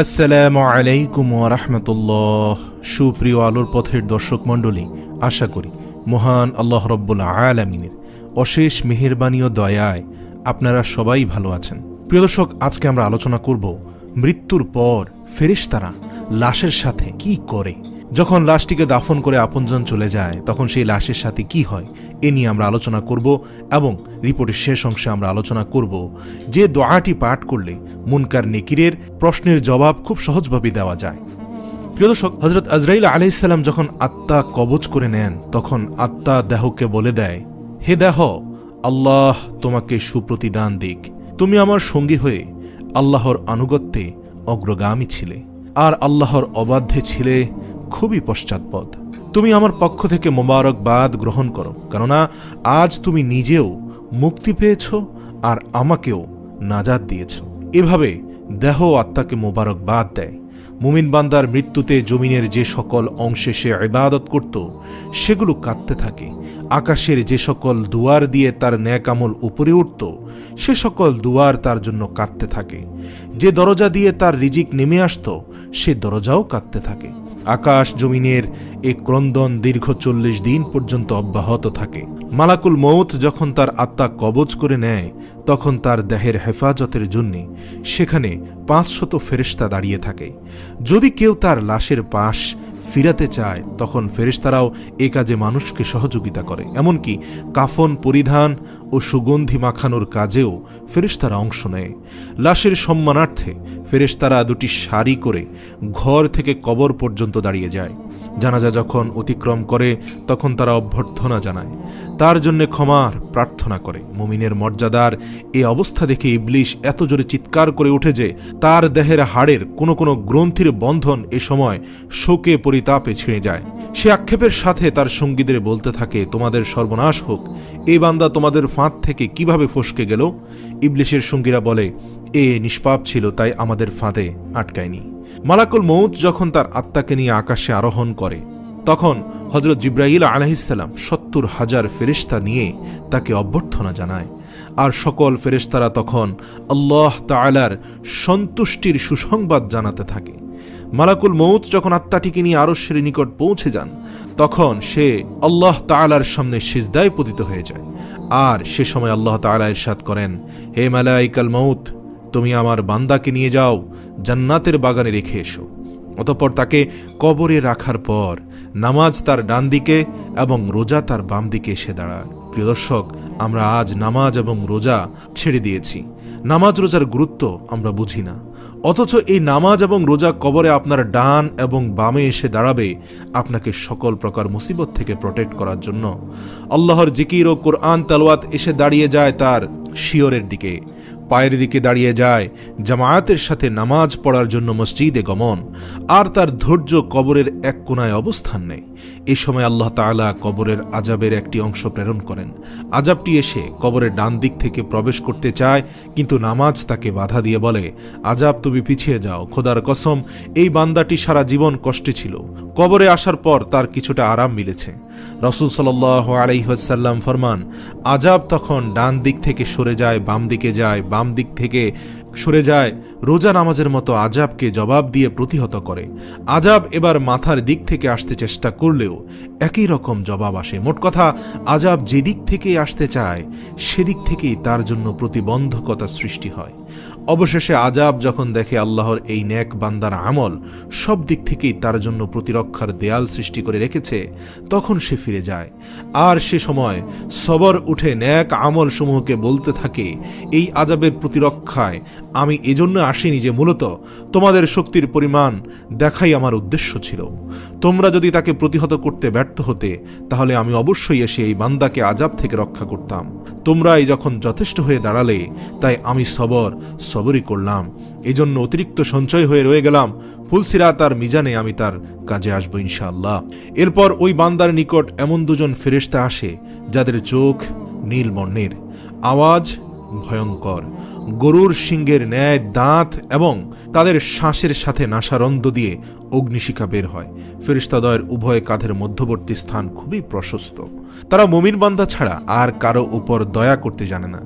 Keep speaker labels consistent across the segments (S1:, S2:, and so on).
S1: আসসালামু আলাইকুম ওয়া রাহমাতুল্লাহ। সুপ্রিয় আলোর পথের দর্শক মণ্ডলী, আশা করি মহান আল্লাহ রব্বুল আলামিনের অশেষ মেহেরবানি ও দয়ায় আপনারা সবাই ভালো আছেন। প্রিয় দর্শক, আজকে আমরা আলোচনা করব মৃত্যুর পর ফেরেশতারা লাশের সাথে কি করে। যখন লাশটিকে দাফন করে আপনজন চলে যায় তখন সেই লাশের সাথে কি হয় এ নিয়ে আমরা আলোচনা করব এবং রিপোর্টের শেষ অংশে আমরা আলোচনা করব যে দোয়াটি পাঠ করলে মুনকার নেকিরের প্রশ্নের জবাব খুব সহজভাবে দেওয়া যায়। প্রিয় দর্শক, হযরত আজরাইল আলাইহিস সালাম যখন আত্মা কবজ করে নেন তখন আত্মা দেহকে বলে দেয়, হে দেহ, আল্লাহ তোমাকে সুপ্রতিদান দিক। তুমি আমার সঙ্গী হয়ে আল্লাহর আনুগত্যে অগ্রগামী ছিলে আর আল্লাহর অবাধ্যে ছিলে খুবই পশ্চাৎপদ। তুমি আমার পক্ষ থেকে মোবারকবাদ গ্রহণ করো, কেননা আজ তুমি নিজেও মুক্তি পেয়েছ আর আমাকেও নাজাত দিয়েছ। এভাবে দেহ আত্মাকে মোবারকবাদ দেয়। মুমিন বান্দার মৃত্যুতে জমিনের যে সকল অংশে সে ইবাদত করত সেগুলো কাঁদতে থাকে। আকাশের যে সকল দুয়ার দিয়ে তার নেক আমল উপরে উঠত সে সকল দুয়ার তার জন্য কাঁদতে থাকে। যে দরজা দিয়ে তার রিজিক নেমে আসত সে দরজাও কাঁদতে থাকে। আকাশ জমিনের এই ক্রন্দন দীর্ঘ 40 দিন পর্যন্ত অব্যাহত থাকে। মালাকুল মউত যখন তার আত্মা কবজ করে নেয় তখন তার দেহের হেফাজতের জন্য সেখানে 500 ফেরেশতা দাঁড়িয়ে থাকে। যদি কেউ তার লাশের পাশ ফিরাতে চায় তখন ফেরেশতারাও এ কাজে মানুষকে সহযোগিতা করে। এমনকি কাফন পরিধান ও সুগন্ধি মাখানোর কাজেও ফেরেশতারা অংশ নেয়। লাশের সম্মানার্থে ফেরেশতারা দুটি সারি করে ঘর থেকে কবর পর্যন্ত দাঁড়িয়ে যায়। জানাজা যখন অতিক্রম করে তখন তারা অভ্যর্থনা জানায়, তার জন্য ক্ষমার প্রার্থনা করে। মুমিনের মর্যাদার এই অবস্থা দেখে ইবলিশ এত জোরে চিৎকার করে ওঠে যে তার দেহের হাড়ের কোনো কোনো গ্রন্থির বন্ধন এ সময় শোকে পরিতাপে ছিঁড়ে যায়। সে আক্ষেপের সাথে তার সঙ্গীদের বলতে থাকে, তোমাদের সর্বনাশ হোক, এই বান্দা তোমাদের ফাঁদ থেকে কিভাবে ফসকে গেল? ইবলিশের সঙ্গীরা বলে, এ নিষ্পাপ ছিল তাই আমাদের ফাঁদে আটকায়নি। মালাকুল মউত যখন তার আত্মাকে নিয়ে আকাশে আরোহণ করে তখন হযরত জিবরাইল আলাইহিস সালাম 70,000 ফেরেশতা নিয়ে তাকে অভ্যর্থনা জানায়। আর সকল ফেরেশতারা তখন আল্লাহ তাআলার সন্তুষ্টির সুসংবাদ জানাতে থাকে। মালাকুল মউত যখন আত্মাটিকে নিয়ে আরশের নিকট পৌঁছে যান তখন সে আল্লাহ তাআলার সামনে সিজদায় পতিত হয়ে যায়। আর সে সময় আল্লাহ তাআলা ইরশাদ করেন, হে মালাইকাল মউত, তুমি আমার বান্দাকে নিয়ে যাও, জান্নাতের বাগানে রেখে এসো। অতঃপর তাকে কবরে রাখার পর নামাজ তার ডান দিকে এবং রোজা তার বাম দিকে এসে দাঁড়ায়। প্রিয় দর্শক, আমরা আজ নামাজ এবং রোজা ছেড়ে দিয়েছি। নামাজ রোজার গুরুত্ব আমরা বুঝি না, অথচ এই নামাজ এবং রোজা কবরে আপনার ডান এবং বামে এসে দাঁড়াবে আপনাকে সকল প্রকার মুসিবত থেকে প্রোটেক্ট করার জন্য। আল্লাহর জিকির ও কোরআন তেলাওয়াত এসে দাঁড়িয়ে যায় তার শিয়রের দিকে, পায়ের দিকে দাঁড়িয়ে যায় জামায়াতের সাথে নামাজ পড়ার জন্য মসজিদে গমন, আর তার ধৈর্য কবরের এক কোনায় অবস্থান নেয়। এই সময় আল্লাহ তাআলা কবরের আযাবের একটি অংশ প্রেরণ করেন। আযাবটি এসে কবরের ডান দিক থেকে প্রবেশ করতে চায়, কিন্তু নামাজ তাকে বাধা দিয়ে বলে, আযাব তুমি পিছিয়ে যাও, খোদার কসম এই বান্দাটি সারা জীবন কষ্টে ছিল, কবরে আসার পর তার কিছুটা আরাম মিলেছে। রাসূল সাল্লাল্লাহু আলাইহি ওয়াসাল্লাম ফরমান, আযাব তখন ডান দিক থেকে সরে যায় বাম দিকে যায়, বাম দিক থেকে সরে যায় রোজা নামাজের মতো আযাবকে জবাব দিয়ে প্রতিহত করে। আযাব এবার মাথার দিক থেকে আসতে চেষ্টা করলেও একই রকম জবাব আসে। মোট কথা, আযাব যেদিক থেকে আসতে চায় সেদিক থেকেই তার জন্য প্রতিবন্ধকতা সৃষ্টি হয়। অবশেষে আযাব যখন দেখে আল্লাহর এই নেক বান্দার আমল সব দিক থেকেই তার জন্য প্রতিরক্ষার দেয়াল সৃষ্টি করে রেখেছে তখন সে ফিরে যায়। আর সে সময় সবর উঠে নেক আমল সমূহকে বলতে থাকে, এই আযাবের প্রতিরক্ষায় আমি এজন্য আসিনি যে মূলত তোমাদের শক্তির পরিমাণ দেখাই আমার উদ্দেশ্য ছিল। তোমরা যদি তাকে প্রতিহত করতে ব্যর্থ হতে তাহলে আমি অবশ্যই এসে এই বান্দাকে আযাব থেকে রক্ষা করতাম। তোমরাই যখন যথেষ্ট হয়ে দাঁড়ালে তাই আমি সবরই করলাম, এজন্য অতিরিক্ত সঞ্চয় হয়ে রয়ে গেলাম। ফুলসিরাত আর মিজানে আমি তার কাজে আসবো ইনশাআল্লাহ। এরপর ওই বান্দার নিকট এমন দুজন ফেরেশতা আসে যাদের চোখ নীল বর্ণের, আওয়াজ ভয়ঙ্কর, গরুর শিংয়ের ন্যায় দাঁত এবং তাদের শ্বাসের সাথে নাসারন্ধ্র দিয়ে অগ্নিশিখা বের হয়। ফেরেশতাদ্বয়ের উভয় কাঁধের মধ্যবর্তী স্থান খুবই প্রশস্ত। তারা মুমিন বান্দা ছাড়া আর কারো উপর দয়া করতে জানে না।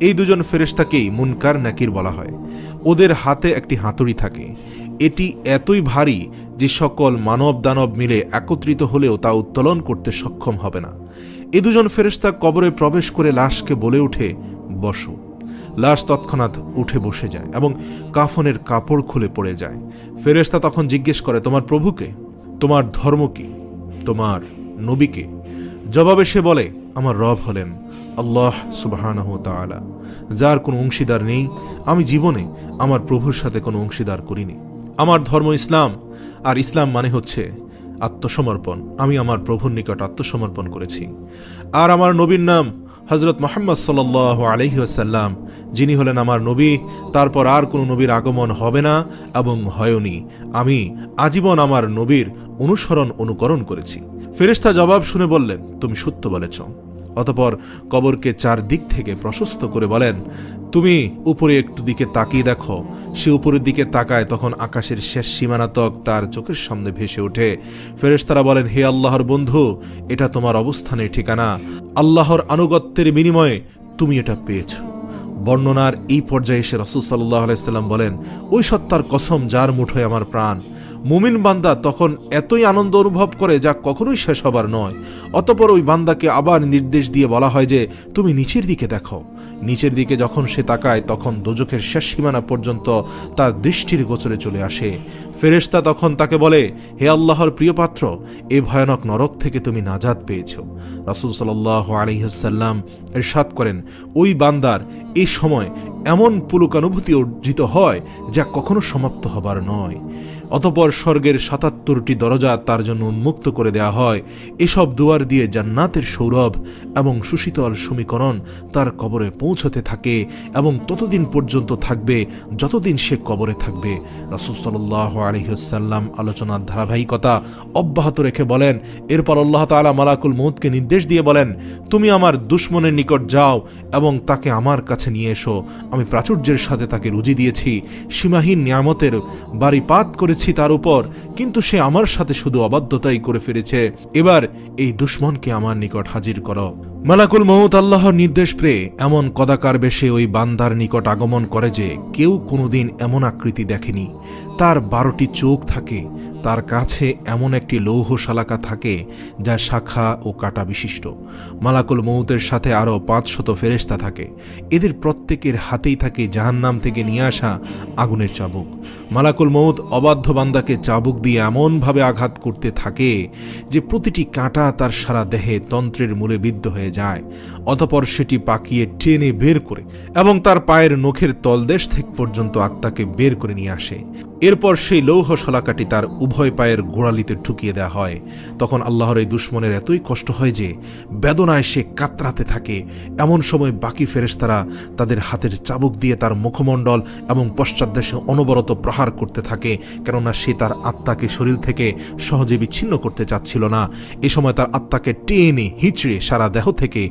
S1: এই দুজন ফেরেশতাকেই মুনকার নাকির বলা হয়। ওদের হাতে একটি হাতুড়ি থাকে। এটি এতই ভারী যে সকল মানব দানব মিলে একত্রিত হলেও তা উত্তোলন করতে সক্ষম হবে না। এই দুজন ফেরেশতা কবরে প্রবেশ করে লাশকে বলে ওঠে, বসো। লাশ তৎক্ষণাৎ উঠে বসে যায় এবং কাফনের কাপড় খুলে পড়ে যায়। ফেরেশতা তখন জিজ্ঞেস করে, তোমার প্রভুকে? তোমার ধর্ম কি? তোমার নবীকে? জবাবে সে বলে, আমার রব হলেন আল্লাহ সুবহানাহু ওয়া তাআলা, যার কোনো অংশীদার নেই। আমি জীবনে আমার প্রভুর সাথে কোনো অংশীদার করিনি। আমার ধর্ম ইসলাম, আর ইসলাম মানে হচ্ছে আত্মসমর্পণ। আমি আমার প্রভুর নিকট আত্মসমর্পণ করেছি। আর আমার নবীর নাম হযরত মুহাম্মদ সাল্লাল্লাহু আলাইহি ওয়াসাল্লাম, যিনি হলেন আমার নবী। তারপর আর কোনো নবীর আগমন হবে না এবং হয়নি। আমি আজীবন আমার নবীর অনুকরণ করেছি। ফেরেশতা জবাব শুনে বললেন, তুমি সত্য বলেছ। অতঃপর কবরকে চারদিক থেকে প্রশস্ত করে বলেন, তুমি উপরে একটু দিকে তাকিয়ে দেখো। সে উপরের দিকে তাকায়, তখন আকাশের শেষ সীমানাতক তার চোখের সামনে ভেসে ওঠে। ফেরেশতারা বলেন, হে আল্লাহর বন্ধু, এটা তোমার অবস্থানের ঠিকানা। আল্লাহর আনুগত্যের বিনিময়ে তুমি এটা পেয়েছ। বর্ণনার এই পর্যায়ে এসে রাসূল সাল্লাল্লাহু আলাইহি সাল্লাম বলেন, ওই সত্তার কসম যার মুঠোয় আমার প্রাণ। মুমিন বান্দা তখন এতই আনন্দ অনুভব করে যা কখনোই শেষ হবার নয়। অতঃপর ওই বান্দাকে আবার নির্দেশ দিয়ে বলা হয় যে, তুমি নিচের দিকে দেখো। নিচের দিকে যখন সে তাকায়, তখন দোজখের শেষ সীমানা পর্যন্ত তার দৃষ্টির গোচরে চলে আসে। ফেরেশতা তখন তাকে বলে, হে আল্লাহর প্রিয় পাত্র, এ ভয়ানক নরক থেকে তুমি নাজাত পেয়েছ। রাসূল সাল্লাল্লাহু আলাইহি ওয়াসাল্লাম ইরশাদ করেন, ওই বান্দার এই সময় এমন পুলকানুভূতি অর্জিত হয় যা কখনো সমাপ্ত হবার নয়। অতঃপর স্বর্গের ৭৭টি দরজা তার জন্য উন্মুক্ত করে দেয়া হয়। এসব দুয়ার দিয়ে জান্নাতের সৌরভ এবং সুশীতল সমীকরণ তার কবরে পৌঁছতে থাকে এবং ততদিন পর্যন্ত থাকবে যতদিন সে কবরে থাকবে। রাসূল সাল্লাল্লাহু আলাইহি ওয়াসাল্লাম আলোচনার ধারাবাহিকতা অব্যাহত রেখে বলেন, এরপর আল্লাহ তাআলা মালাকুল মউতকে নির্দেশ দিয়ে বলেন, তুমি আমার দুশমনের নিকট যাও এবং তাকে আমার কাছে নিয়ে এসো। আমি প্রাচুর্যের সাথে তাকে রুজি দিয়েছি, সীমাহীন নিয়ামতের বাড়িপাত করেছি তার উপর, কিন্তু সে আমার সাথে শুধু অবাধ্যতাই করে ফিরেছে। এবার এই দুশমনকে আমার নিকট হাজির করো। মালাকুল মউত আল্লাহর নির্দেশ পেয়ে এমন কদাকার বেশে ওই বান্দার নিকট আগমন করে যে কেউ কোনোদিন এমন আকৃতি দেখেনি। তার 12টি চোখ থাকে। তার কাছে এমন একটি লৌহ শালাকা থাকে যা শাখা ও কাঁটা বিশিষ্ট। মালাকুল মউতের সাথে আরও 500 ফেরেশতা থাকে। এদের প্রত্যেকের হাতেই থাকে জাহান্নাম থেকে নিয়ে আসা আগুনের চাবুক। মালাকুল মউত অবাধ্য বান্দাকে চাবুক দিয়ে এমনভাবে আঘাত করতে থাকে যে প্রতিটি কাঁটা তার সারা দেহে তন্ত্রের মূলে বিদ্ধ হয়ে যায়। অতঃপর সেটি পাকিয়ে টেনে বের করে এবং তার পায়ের নখের তলদেশ থেকে পর্যন্ত আত্মাকে বের করে নিয়ে আসে। এরপর সেই লৌহ শলাকাটি তার উভয় পায়ের গোড়ালিতে ঢুকিয়ে দেওয়া হয়। তখন আল্লাহর এই দুশমনের এতই কষ্ট হয় যে বেদনায় সে কাতরাতে থাকে। এমন সময় বাকি ফেরেশতারা তাদের হাতের চাবুক দিয়ে তার মুখমণ্ডল এবং পশ্চাৎদেশে অনবরত প্রহার করতে থাকে, কেননা সে তার আত্মাকে শরীর থেকে সহজে বিচ্ছিন্ন করতে চাচ্ছিল না। এ সময় তার আত্মাকে টেনে হিঁচড়ে সারা দেহ থেকে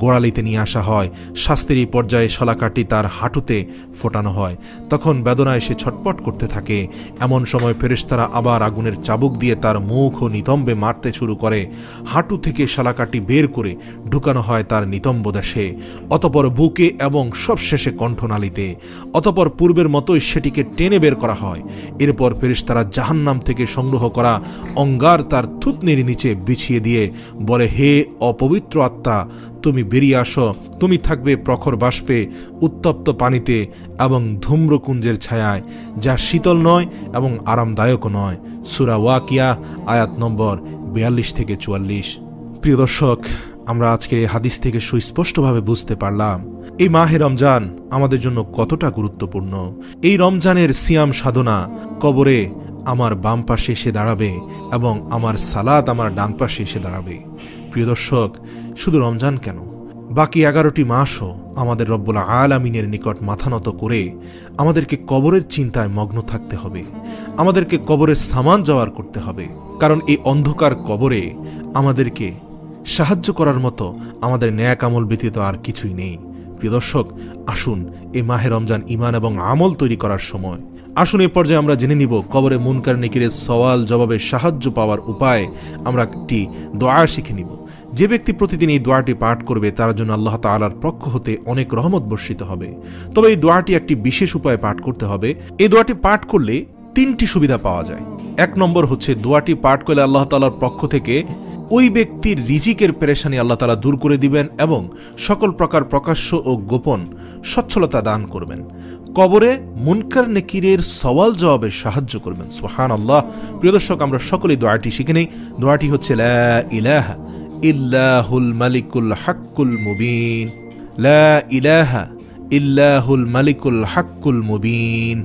S1: গোড়ালিতে নিয়ে আসা হয়। শাস্তির এই পর্যায়ে শলাকাটি তার হাঁটুতে ফোটানো হয়। তখন বেদনায় সে ছটপট করতে থাকে। এমন সময় ফেরেশতারা আবার আগুনের চাবুক দিয়ে তার মুখ ও নিতম্বে মারতে শুরু করে। হাঁটু থেকে শালাকাটি বের করে ঢুকানো হয় তার নিতম্ব দেশে, অতঃপর বুকে এবং সবশেষে কণ্ঠনালীতে। অতঃপর পূর্বের মতোই সেটিকে টেনে বের করা হয়। এরপর ফেরেশতারা জাহান্নাম থেকে সংগ্রহ করা অঙ্গার তার থুতনির নিচে বিছিয়ে দিয়ে বলে, হে অপবিত্র আত্মা, তুমি বেরিয়ে আসো। তুমি থাকবে প্রখর বাষ্পে, উত্তপ্ত পানিতে এবং ধূম্রকুঞ্জের ছায়ায়, যা শীতল নয় এবং আরামদায়কও নয়। সূরা ওয়াকিয়া আয়াত নম্বর 42 থেকে 44। প্রিয় দর্শক, আমরা আজকের এই হাদিস থেকে সুস্পষ্টভাবে বুঝতে পারলাম এই মাহে রমজান আমাদের জন্য কতটা গুরুত্বপূর্ণ। এই রমজানের সিয়াম সাধনা কবরে আমার বাম পাশে এসে দাঁড়াবে এবং আমার সালাত আমার ডান পাশে এসে দাঁড়াবে। প্রিয় দর্শক, শুধু রমজান কেন, বাকি 11টি মাসও আমাদের রব্বুল আলামিনের নিকট মাথা নত করে আমাদেরকে কবরের চিন্তায় মগ্ন থাকতে হবে। আমাদেরকে কবরের সামান জোগাড় করতে হবে, কারণ এই অন্ধকার কবরে আমাদেরকে সাহায্য করার মতো আমাদের ন্যাক আমল ব্যতীত আর কিছুই নেই। প্রিয় দর্শক, আসুন এই মাহে রমজান ঈমান এবং আমল তৈরি করার সময়। আসুন এই পর্যায়ে আমরা জেনে নিব কবরে মুনকার নেকিরের সওয়াল জবাবে সাহায্য পাওয়ার উপায়। আমরা একটি দোয়া শিখে নিব, যে ব্যক্তি প্রতিদিন এই দোয়াটি পাঠ করবে তার জন্য আল্লাহ তাআলার পক্ষ হতে অনেক রহমত বর্ষিত হবে। তবে এই দোয়াটি একটি বিশেষ উপায়ে পাঠ করতে হবে। এই দোয়াটি পাঠ করলে 3টি সুবিধা পাওয়া যায়। 1 নম্বর হচ্ছে, দোয়াটি পাঠ করলে আল্লাহ তাআলার পক্ষ থেকে ওই ব্যক্তির রিজিকের পেরেশানি আল্লাহ তাআলা দূর করে দিবেন এবং সকল প্রকার প্রকাশ্য ও গোপন সচ্ছলতা দান করবেন। কবরে মুনকার নেকিরের সওয়াল জবাবে সাহায্য করবেন। সুবহানাল্লাহ। প্রিয় দর্শক, আমরা সকলেই দোয়াটি শিখে নেই। দোয়াটি হচ্ছে লা ইলাহা ইল্লাহুল মালিকুল হাক্কুল মুবিন, লা ইলাহা ইল্লাহুল মালিকুল হাক্কুল মুবিন।